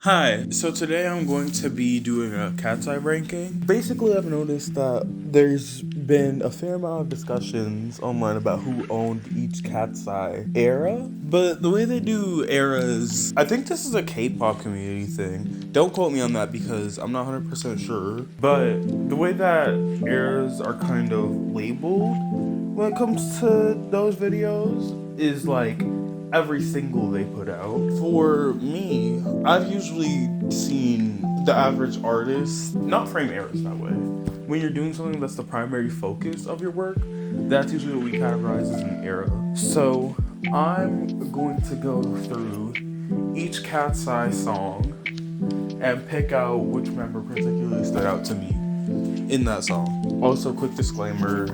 Hi, so today I'm going to be doing a Katseye ranking. Basically, I've noticed that there's been a fair amount of discussions online about who owned each Katseye era, but the way they do eras, I think this is a K-pop community thing. Don't quote me on that because I'm not 100% sure, but the way that eras are kind of labeled when it comes to those videos is like every single they put out. For me, I've usually seen the average artist not frame errors that way. When you're doing something that's the primary focus of your work, that's usually what we categorize as an era. So I'm going to go through each Cat's Eye song and pick out which member particularly stood out to me in that song. Also, quick disclaimer,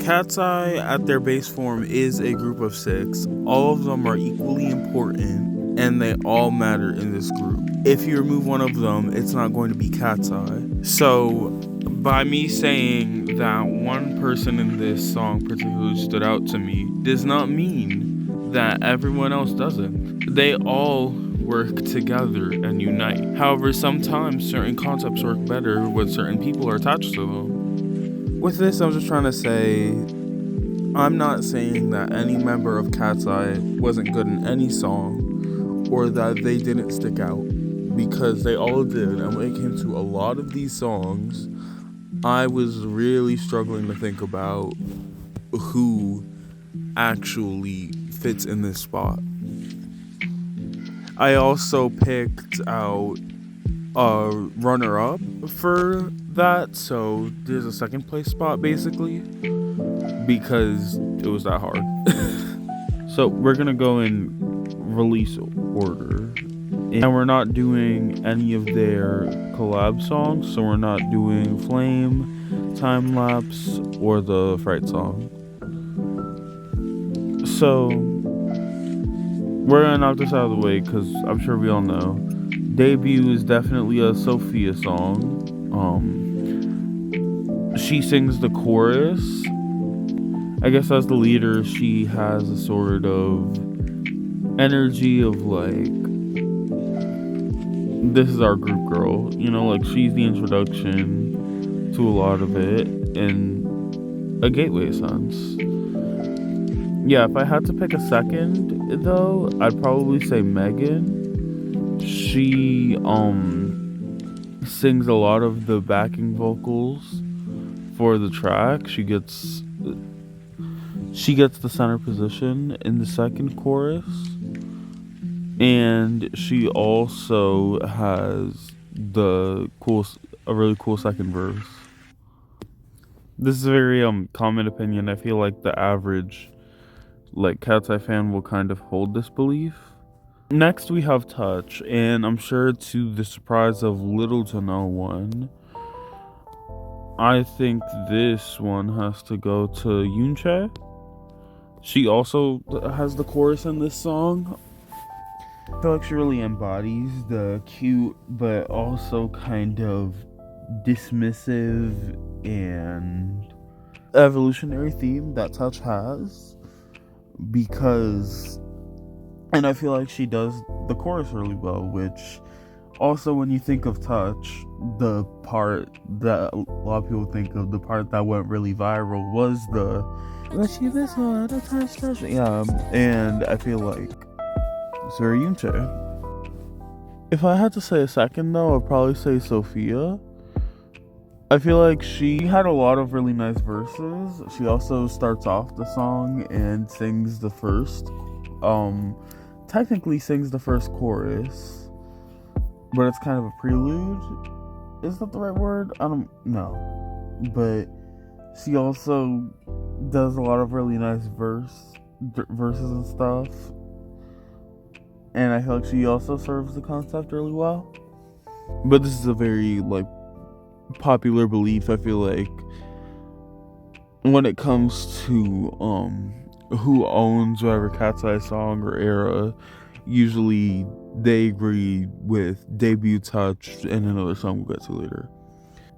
Cat's Eye at their base form is a group of six. All of them are equally important and they all matter in this group. If you remove one of them, it's not going to be Cat's Eye. So, by me saying that one person in this song particularly stood out to me does not mean that everyone else doesn't. They all work together and unite. However, sometimes certain concepts work better when certain people are attached to them. With this, I'm just trying to say, I'm not saying that any member of Cat's Eye wasn't good in any song or that they didn't stick out, because they all did. And when it came to a lot of these songs, I was really struggling to think about who actually fits in this spot. I also picked out a runner-up for that, so there's a second place spot basically, because it was that hard. So we're gonna go in release order, and we're not doing any of their collab songs, so we're not doing Flame, Time Lapse, or the Fright song. So we're gonna knock this out of the way because I'm sure we all know Debut is definitely a Sophia song. She sings the chorus. I guess as the leader, she has a sort of energy of like, this is our group girl, like she's the introduction to a lot of it in a gateway sense. Yeah, if I had to pick a second though, I'd probably say Megan. She sings a lot of the backing vocals for the track. She gets the center position in the second chorus, and she also has a really cool second verse. This is a very common opinion. I feel like the average Cat's Eye fan will kind of hold this belief. Next we have Touch, and I'm sure to the surprise of little to no one, I think this one has to go to Yoonchae. She also has the chorus in this song. I feel like she really embodies the cute but also kind of dismissive and evolutionary theme that Touch has, and I feel like she does the chorus really well, which also, when you think of Touch, the part that a lot of people think of, the part that went really viral was the "Let's you this one, touch. Yeah, and I feel like it's very Yoonchae. If I had to say a second though, I'd probably say Sophia. I feel like she had a lot of really nice verses. She also starts off the song and sings technically sings the first chorus, but it's kind of a prelude. Is that the right word? I don't know. But she also does a lot of really nice verses and stuff. And I feel like she also serves the concept really well. But this is a very popular belief. I feel like when it comes to who owns whatever Cat's Eye song or era, usually they agree with Debut, Touch, and another song we'll get to later.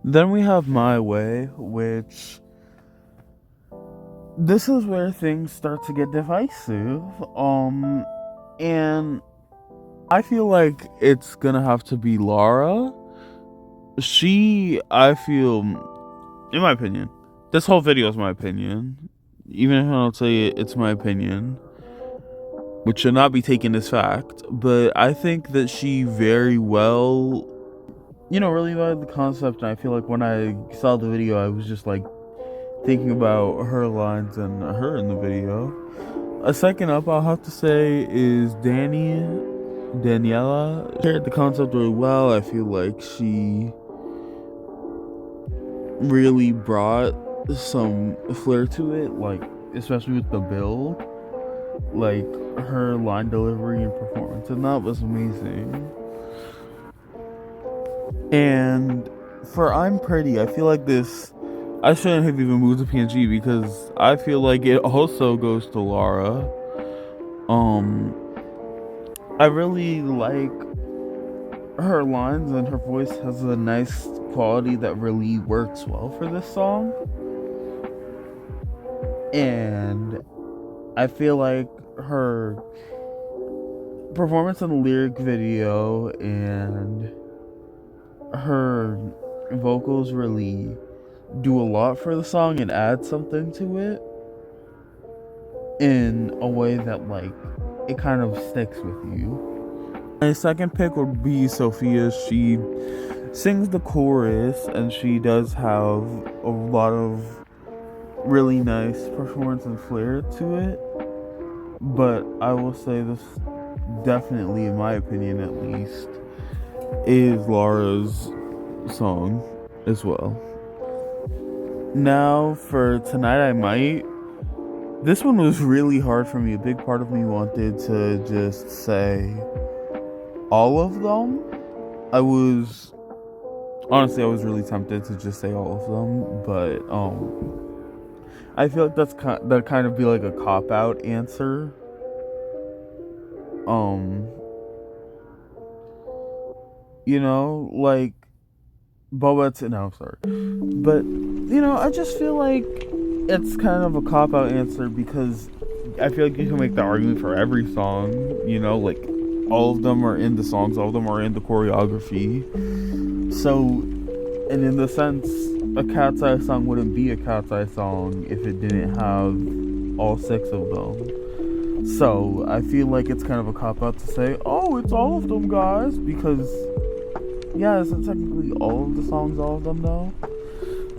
Then we have My Way, which this is where things start to get divisive. And I feel like it's gonna have to be Laura. I feel, in my opinion, this whole video is my opinion. Even if I don't say it, it's my opinion, which should not be taken as fact. But I think that she very well, really liked the concept. And I feel like when I saw the video, I was just like thinking about her lines and her in the video. A second up, I'll have to say, is Daniela. Shared the concept really well. I feel like she really brought some flair to it, like especially with the build. Like her line delivery and performance and that was amazing. And for I'm Pretty, I feel like I shouldn't have even moved to PNG because I feel like it also goes to Laura. I really like her lines, and her voice has a nice quality that really works well for this song. And I feel like her performance in the lyric video and her vocals really do a lot for the song and add something to it in a way that like it kind of sticks with you. My second pick would be Sophia. She sings the chorus and she does have a lot of really nice performance and flair to it. But I will say this definitely, in my opinion at least, is Laura's song as well. Now for Tonight I Might. This one was really hard for me. A big part of me wanted to just say all of them. I was really tempted to just say all of them, but I feel like that kind of be like a cop out answer. Like no, sorry. But I just feel like it's kind of a cop out answer because I feel like you can make the argument for every song, like all of them are in the songs, all of them are in the choreography. So, and in the sense, a Katseye song wouldn't be a Katseye song if it didn't have all 6 of them. So, I feel like it's kind of a cop out to say, oh, it's all of them, guys, because, yeah, isn't technically all of the songs all of them, though?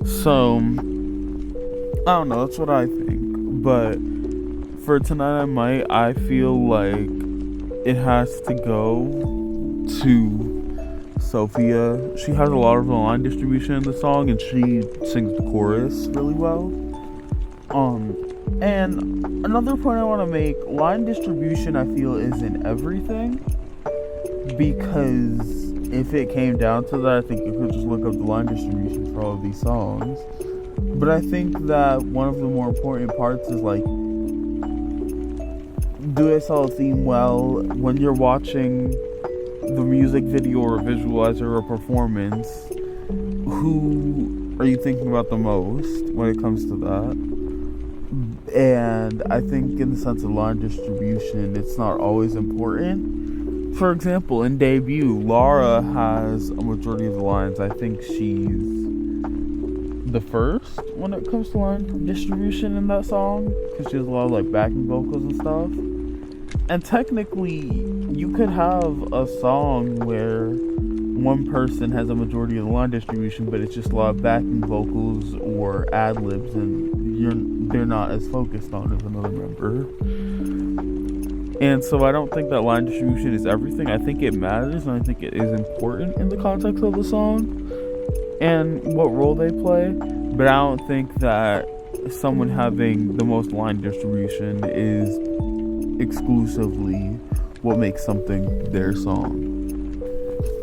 So, I don't know, that's what I think. But for Tonight I Might, I feel like it has to go to Sophia. She has a lot of the line distribution in the song and she sings the chorus really well. And another point I want to make, line distribution I feel isn't everything, because if it came down to that, I think you could just look up the line distribution for all of these songs. But I think that one of the more important parts is like, do they sell a theme well? When you're watching the music video or a visualizer or a performance, who are you thinking about the most when it comes to that? And I think in the sense of line distribution, it's not always important. For example, in Debut, Laura has a majority of the lines. I think she's the first when it comes to line distribution in that song, because she has a lot of like backing vocals and stuff. And technically, you could have a song where one person has a majority of the line distribution, but it's just a lot of backing vocals or ad-libs, and they're not as focused on as another member. And so I don't think that line distribution is everything. I think it matters, and I think it is important in the context of the song and what role they play. But I don't think that someone having the most line distribution is exclusively what makes something their song.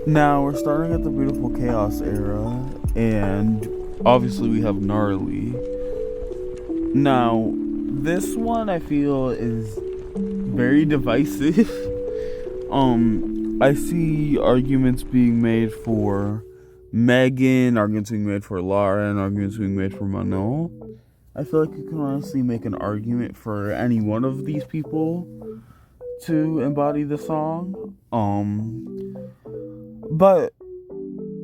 Now we're starting at the Beautiful Chaos era, and obviously we have Gnarly. Now, this one I feel is very divisive. I see arguments being made for Megan, arguments being made for Lara, and arguments being made for Manon. I feel like you can honestly make an argument for any one of these people to embody the song. But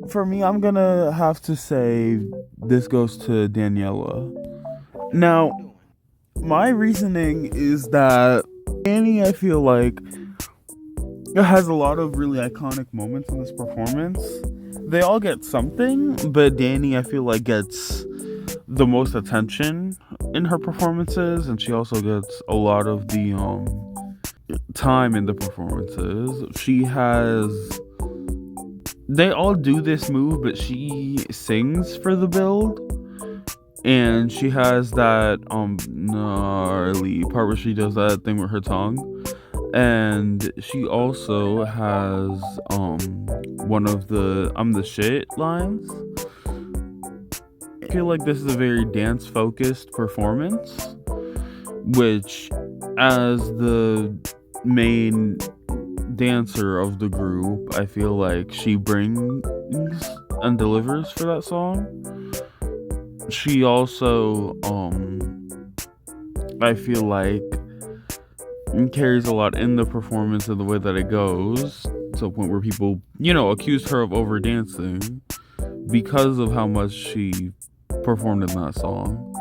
for me, I'm gonna have to say this goes to Daniela. Now, my reasoning is that Danny, I feel like, has a lot of really iconic moments in this performance. They all get something, but Danny, I feel like, gets the most attention in her performances, and she also gets a lot of the time in the performances. They all do this move, but she sings for the build, and she has that gnarly part where she does that thing with her tongue, and she also has one of the "I'm the shit" lines. I feel like this is a very dance focused performance, which, as the main dancer of the group, I feel like she brings and delivers for that song. She also I feel like carries a lot in the performance and the way that it goes, to a point where people, accused her of over dancing because of how much she performed in that song.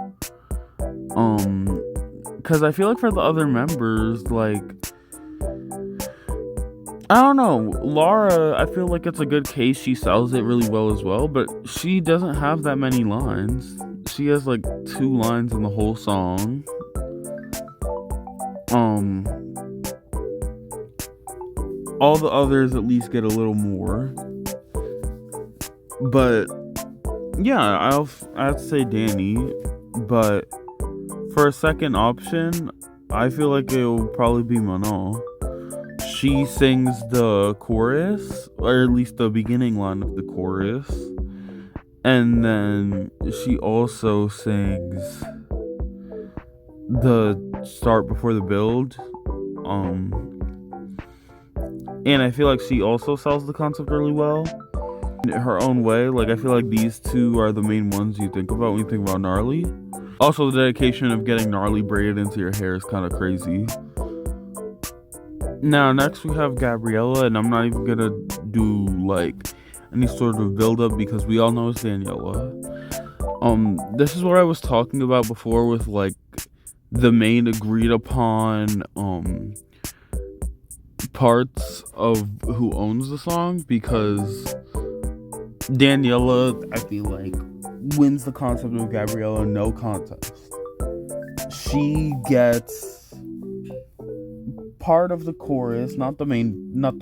Because I feel like for the other members, like, I don't know, Laura, I feel like it's a good case. She sells it really well as well, but she doesn't have that many lines. She has like 2 lines in the whole song. All the others at least get a little more. But yeah, I'd say Danny. But for a second option, I feel like it'll probably be Manon. She sings the chorus, or at least the beginning line of the chorus, and then she also sings the start before the build. And I feel like she also sells the concept really well in her own way. Like, I feel like these two are the main ones you think about when you think about Gnarly. Also, the dedication of getting Gnarly braided into your hair is kind of crazy. Now, next we have Gabriella, and I'm not even gonna do like any sort of build up because we all know it's Daniela. This is what I was talking about before with like the main agreed upon parts of who owns the song, because Daniela, I feel like, wins the concept of Gabriella, no contest. She gets part of the chorus, not the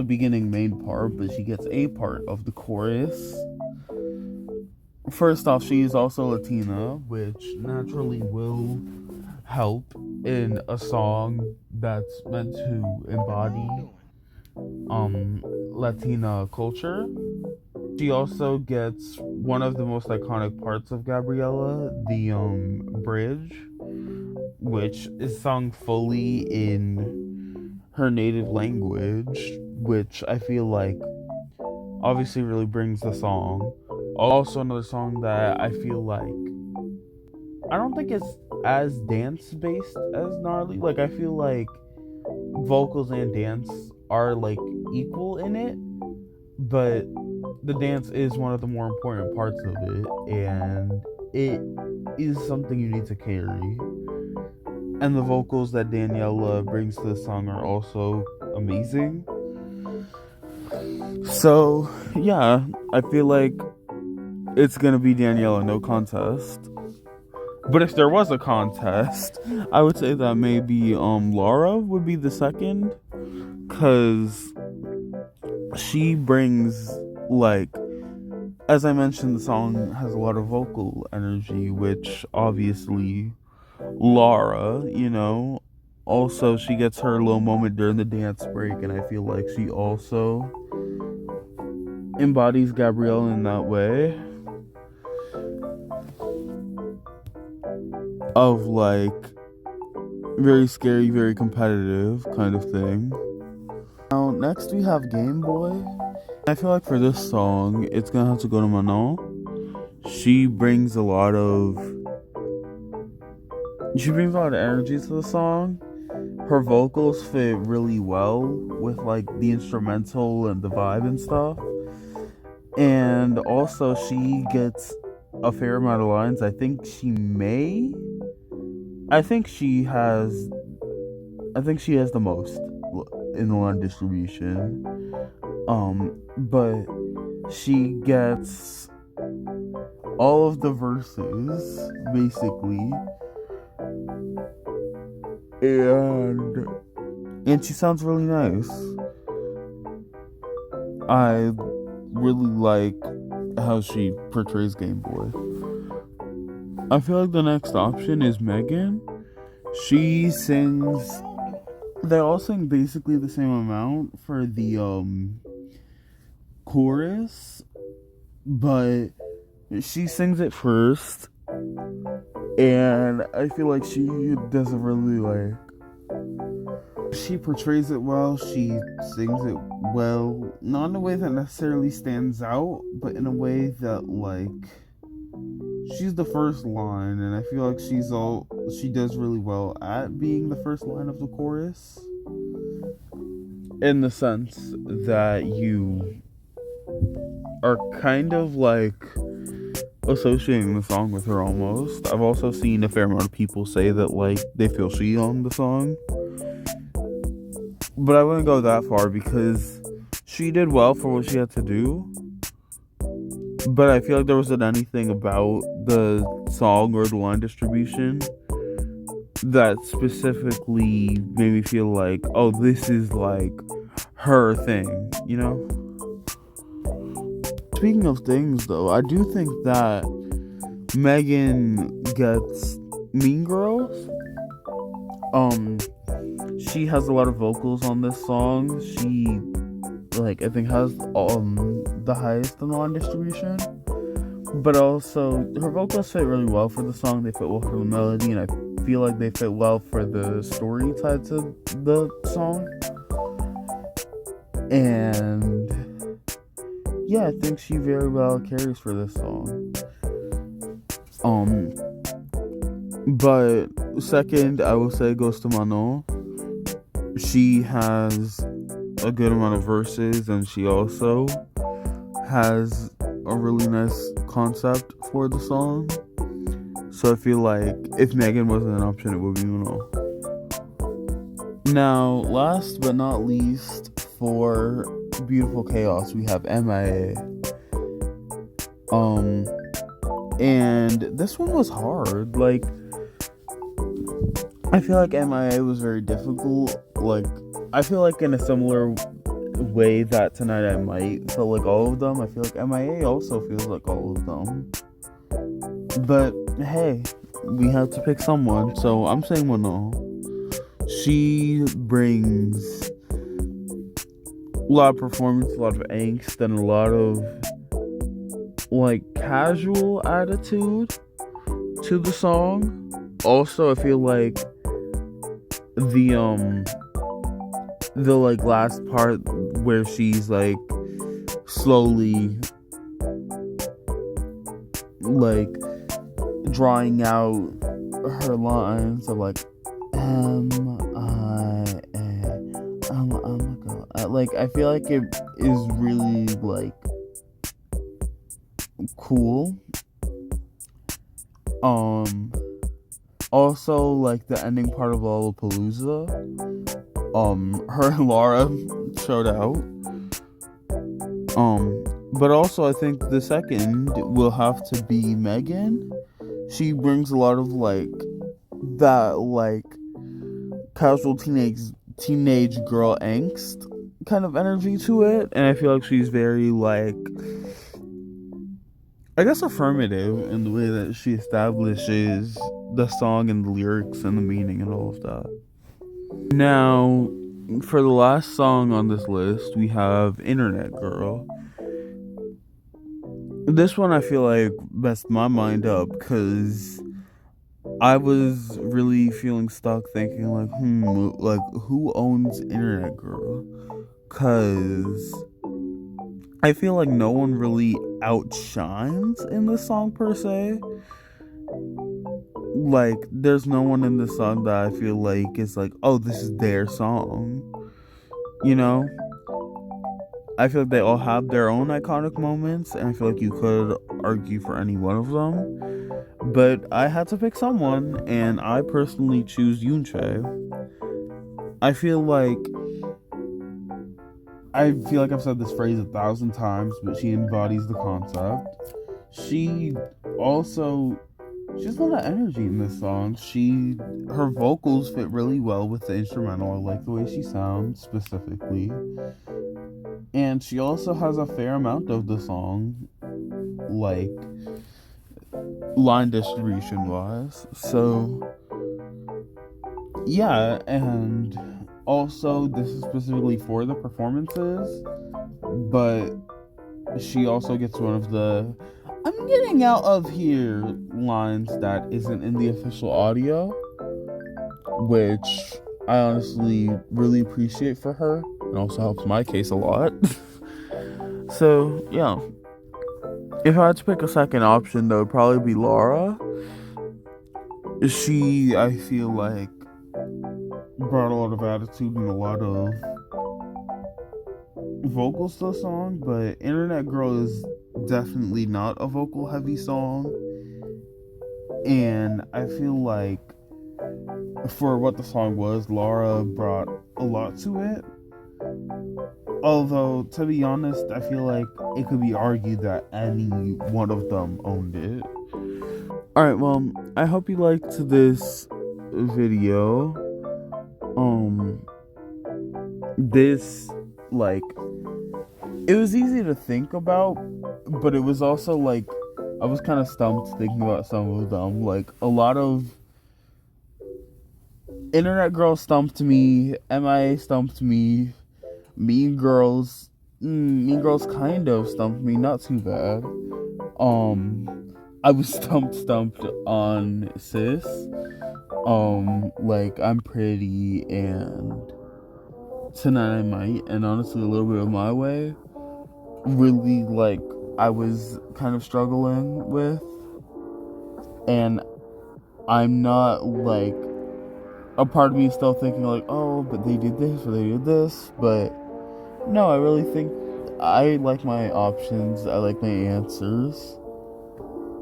beginning main part, but she gets a part of the chorus. First off, she is also Latina, which naturally will help in a song that's meant to embody Latina culture. She also gets one of the most iconic parts of Gabriella, the bridge, which is sung fully in her native language, which I feel like obviously really brings the song. Also, another song that I feel like, I don't think it's as dance based as Gnarly. Like, I feel like vocals and dance are like equal in it, but the dance is one of the more important parts of it, and it is something you need to carry. And the vocals that Daniela brings to the song are also amazing. So yeah, I feel like it's gonna be Daniela, no contest. But if there was a contest, I would say that maybe Laura would be the second, because she brings, like, as I mentioned, the song has a lot of vocal energy, which obviously Laura, also she gets her little moment during the dance break, and I feel like she also embodies Gabrielle in that way of like very scary, very competitive kind of thing. Now, next we have Game Boy. I feel like for this song, it's gonna have to go to Manon. She brings a lot of energy to the song. her vocals fit really well with like the instrumental and the vibe and stuff. And also she gets a fair amount of lines. I think she has the most in the line distribution. But she gets all of the verses basically, and she sounds really nice. I really like how she portrays Game Boy. I feel like the next option is Megan. She sings. They all sing basically the same amount for the chorus, but she sings it first, and I feel like she does a really like. She portrays it well. She sings it well, not in a way that necessarily stands out, but in a way that like she's the first line, and I feel like she does really well at being the first line of the chorus, in the sense that you are kind of like associating the song with her almost. I've also seen a fair amount of people say that like they feel she owned the song, but I wouldn't go that far because she did well for what she had to do. But I feel like there wasn't anything about the song or the line distribution that specifically made me feel like, oh, this is like her thing, you know? Speaking of things, though, I do think that Megan gets Mean Girls. She has a lot of vocals on this song. She, like, I think has the highest in the line distribution. But also, her vocals fit really well for the song. They fit well for the melody, and I feel like they fit well for the story tied to the song. And yeah, I think she very well carries for this song. But second, I will say goes to Manon. She has a good amount of verses, and she also has a really nice concept for the song. So I feel like if Megan wasn't an option, it would be Manon. Now, last but not least, for Beautiful Chaos, we have MIA. And this one was hard. Like, I feel like MIA was very difficult. Like, I feel like in a similar way that Tonight I Might felt like all of them, I feel like MIA also feels like all of them. But hey, we have to pick someone, so I'm saying Manon. She brings a lot of performance, a lot of angst, and a lot of like casual attitude to the song. Also, I feel like the like last part where she's like slowly like drawing out her lines of like like I feel like it is really like cool. Also, like the ending part of Lollapalooza, her and Laura showed out. But also I think the second will have to be Megan. She brings a lot of like that like casual teenage girl angst kind of energy to it, and I feel like she's very like, I guess, affirmative in the way that she establishes the song and the lyrics and the meaning and all of that. Now, for the last song on this list, we have Internet Girl. This one I feel like messed my mind up because I was really feeling stuck thinking like, like who owns Internet Girl? Because I feel like no one really outshines in this song per se. like there's no one in the song that I feel like is like, oh, this is their song. You know, I feel like they all have their own iconic moments, and I feel like you could argue for any one of them. But I had to pick someone, and I personally choose Yoonchae. I feel like I've said this phrase 1,000 times, but she embodies the concept. She also she has a lot of energy in this song. Her vocals fit really well with the instrumental. I like the way she sounds specifically. And she also has a fair amount of the song, like line distribution wise. So yeah, and also this is specifically for the performances, but she also gets one of the "I'm getting out of here" lines that isn't in the official audio, which I honestly really appreciate for her. It also helps my case a lot. So yeah, if I had to pick a second option, that would probably be Laura. She, I feel like, brought a lot of attitude and a lot of vocals to the song, but Internet Girl is definitely not a vocal heavy song. And I feel like for what the song was, Laura brought a lot to it. Although, to be honest, I feel like it could be argued that any one of them owned it. Alright, well, I hope you liked this video. This, like, it was easy to think about, but it was also, like, I was kind of stumped thinking about some of them. Like, a lot of Internet Girl stumped me, MIA stumped me, Mean Girls kind of stumped me, not too bad. I was stumped on Sis. Like, I'm Pretty and Tonight I Might, and honestly a little bit of My Way. Really, like, I was kind of struggling with, and I'm not, like, a part of me is still thinking, like, oh, but they did this or they did this, but no, I really think I like my options, I like my answers.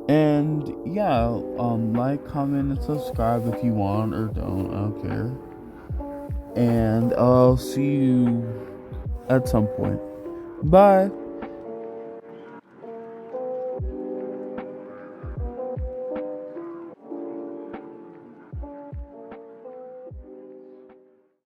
And yeah, like, comment, and subscribe if you want or don't, I don't care. And I'll see you at some point. Bye.